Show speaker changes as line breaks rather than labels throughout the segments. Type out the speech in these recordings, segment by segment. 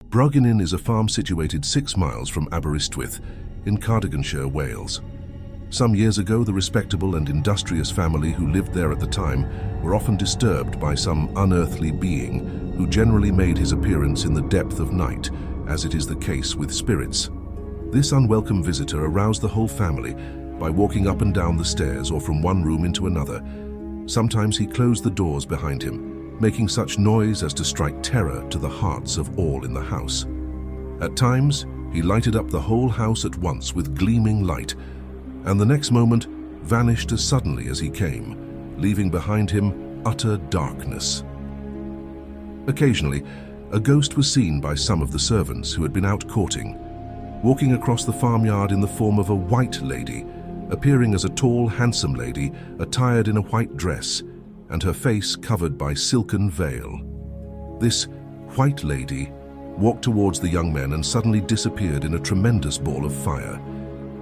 Broggenin is a farm situated 6 miles from Aberystwyth, in Cardiganshire, Wales. Some years ago, the respectable and industrious family who lived there at the time were often disturbed by some unearthly being who generally made his appearance in the depth of night, as it is the case with spirits. This unwelcome visitor aroused the whole family by walking up and down the stairs or from one room into another. Sometimes he closed the doors behind him, making such noise as to strike terror to the hearts of all in the house. At times, he lighted up the whole house at once with gleaming light, and the next moment vanished as suddenly as he came, leaving behind him utter darkness. Occasionally, a ghost was seen by some of the servants who had been out courting, walking across the farmyard in the form of a white lady, appearing as a tall, handsome lady attired in a white dress and her face covered by silken veil. This white lady walked towards the young men and suddenly disappeared in a tremendous ball of fire.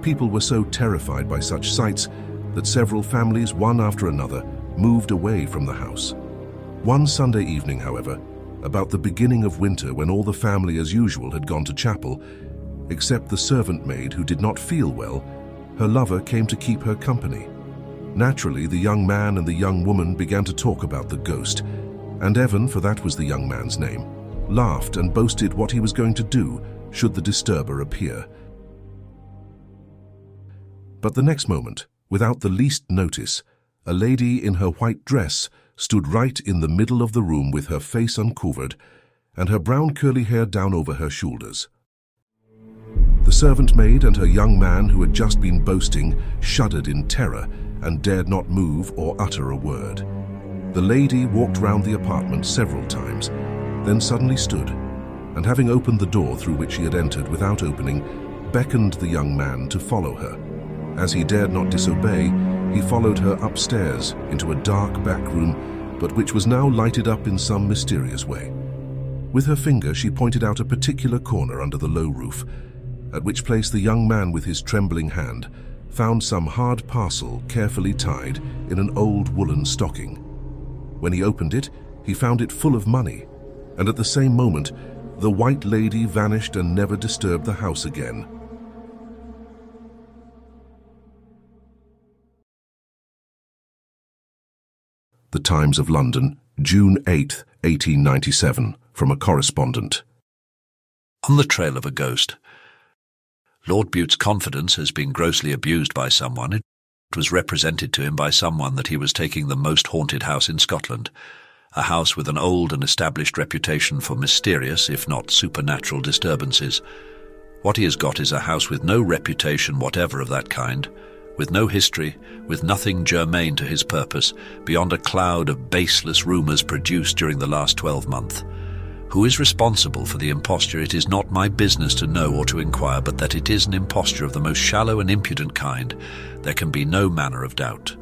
People were so terrified by such sights that several families, one after another, moved away from the house. One Sunday evening, however, about the beginning of winter, when all the family as usual had gone to chapel, except the servant maid who did not feel well, her lover came to keep her company. Naturally, the young man and the young woman began to talk about the ghost, and Evan, for that was the young man's name, laughed and boasted what he was going to do should the disturber appear. But the next moment, without the least notice, a lady in her white dress stood right in the middle of the room with her face uncovered and her brown curly hair down over her shoulders. The servant maid and her young man, who had just been boasting, shuddered in terror and dared not move or utter a word. The lady walked round the apartment several times, then suddenly stood, and having opened the door through which she had entered without opening, beckoned the young man to follow her. As he dared not disobey, he followed her upstairs into a dark back room, but which was now lighted up in some mysterious way. With her finger, she pointed out a particular corner under the low roof, at which place the young man, with his trembling hand, found some hard parcel carefully tied in an old woolen stocking. When he opened it, he found it full of money, and at the same moment, the white lady vanished and never disturbed the house again. The Times of London, June 8, 1897, from a correspondent.
On the trail of a ghost. Lord Bute's confidence has been grossly abused by someone. It was represented to him by someone that he was taking the most haunted house in Scotland, a house with an old and established reputation for mysterious, if not supernatural, disturbances. What he has got is a house with no reputation whatever of that kind, with no history, with nothing germane to his purpose, beyond a cloud of baseless rumours produced during the last 12 months. Who is responsible for the imposture it is not my business to know or to inquire, but that it is an imposture of the most shallow and impudent kind, there can be no manner of doubt.